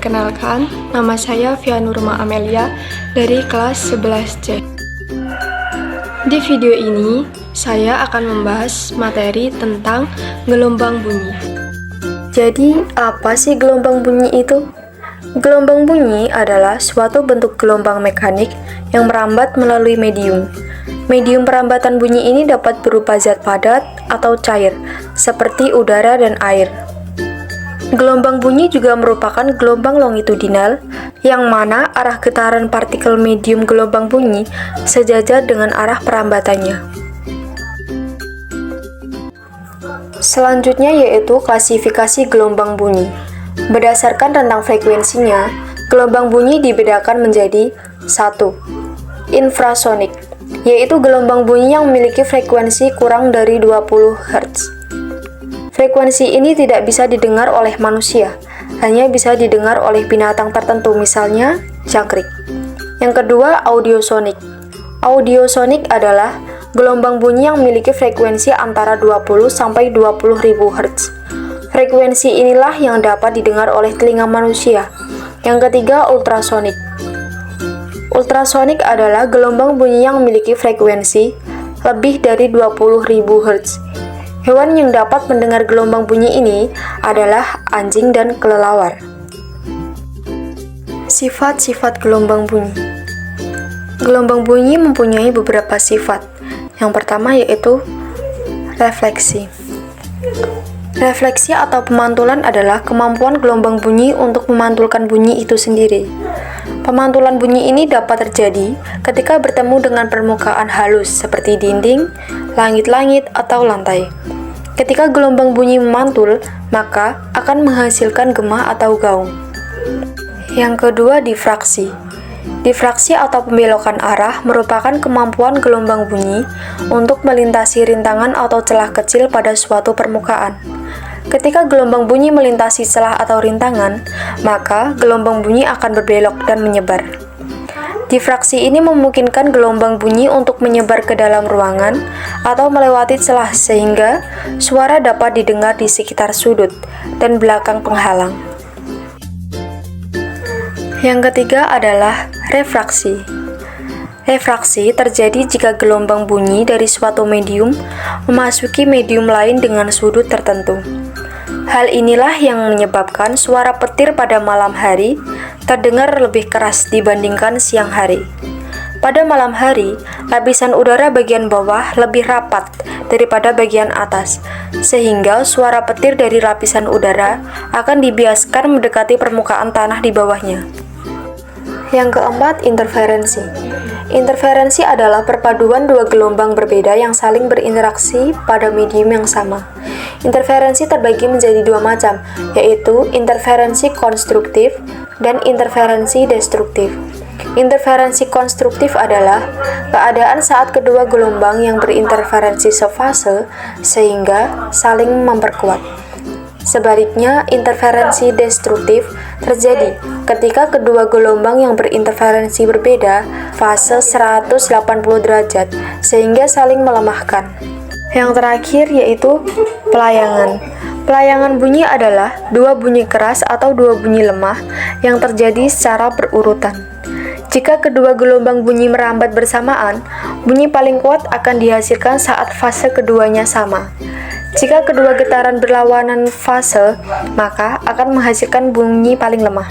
Perkenalkan, nama saya Vianurma Amelia dari kelas 11C. Di video ini, saya akan membahas materi tentang gelombang bunyi. Jadi, apa sih gelombang bunyi itu? Gelombang bunyi adalah suatu bentuk gelombang mekanik yang merambat melalui medium. Medium perambatan bunyi ini dapat berupa zat padat atau cair, seperti udara dan air. Gelombang bunyi juga merupakan gelombang longitudinal, yang mana arah getaran partikel medium gelombang bunyi sejajar dengan arah perambatannya. Selanjutnya yaitu klasifikasi gelombang bunyi. Berdasarkan rentang frekuensinya, gelombang bunyi dibedakan menjadi 1. Infrasonik, yaitu gelombang bunyi yang memiliki frekuensi kurang dari 20 Hz. Frekuensi ini tidak bisa didengar oleh manusia, hanya bisa didengar oleh binatang tertentu, misalnya jangkrik. Yang kedua, audiosonik. Audiosonik adalah gelombang bunyi yang memiliki frekuensi antara 20 sampai 20.000 Hz. Frekuensi inilah yang dapat didengar oleh telinga manusia. Yang ketiga, ultrasonik. Ultrasonik adalah gelombang bunyi yang memiliki frekuensi lebih dari 20.000 Hz. Hewan yang dapat mendengar gelombang bunyi ini adalah anjing dan kelelawar. Sifat-sifat gelombang bunyi. Gelombang bunyi mempunyai beberapa sifat. Yang pertama yaitu refleksi. Refleksi atau pemantulan adalah kemampuan gelombang bunyi untuk memantulkan bunyi itu sendiri. Pemantulan bunyi ini dapat terjadi ketika bertemu dengan permukaan halus seperti dinding, langit-langit, atau lantai. Ketika gelombang bunyi memantul, maka akan menghasilkan gema atau gaung. Yang kedua, difraksi. Difraksi atau pembelokan arah merupakan kemampuan gelombang bunyi untuk melintasi rintangan atau celah kecil pada suatu permukaan. Ketika gelombang bunyi melintasi celah atau rintangan, maka gelombang bunyi akan berbelok dan menyebar. Difraksi ini memungkinkan gelombang bunyi untuk menyebar ke dalam ruangan atau melewati celah sehingga suara dapat didengar di sekitar sudut dan belakang penghalang. Yang ketiga adalah refraksi. Refraksi terjadi jika gelombang bunyi dari suatu medium memasuki medium lain dengan sudut tertentu. Hal inilah yang menyebabkan suara petir pada malam hari terdengar lebih keras dibandingkan siang hari. Pada malam hari, lapisan udara bagian bawah lebih rapat daripada bagian atas, sehingga suara petir dari lapisan udara akan dibiaskan mendekati permukaan tanah di bawahnya. Yang keempat, interferensi. Interferensi adalah perpaduan dua gelombang berbeda yang saling berinteraksi pada medium yang sama. Interferensi terbagi menjadi dua macam, yaitu interferensi konstruktif dan interferensi destruktif. Interferensi konstruktif adalah keadaan saat kedua gelombang yang berinterferensi sefase sehingga saling memperkuat. Sebaliknya, interferensi destruktif terjadi ketika kedua gelombang yang berinterferensi berbeda fase 180 derajat sehingga saling melemahkan. Yang terakhir yaitu pelayangan. Pelayangan bunyi adalah dua bunyi keras atau dua bunyi lemah yang terjadi secara berurutan. Jika kedua gelombang bunyi merambat bersamaan, bunyi paling kuat akan dihasilkan saat fase keduanya sama. Jika kedua getaran berlawanan fase, maka akan menghasilkan bunyi paling lemah.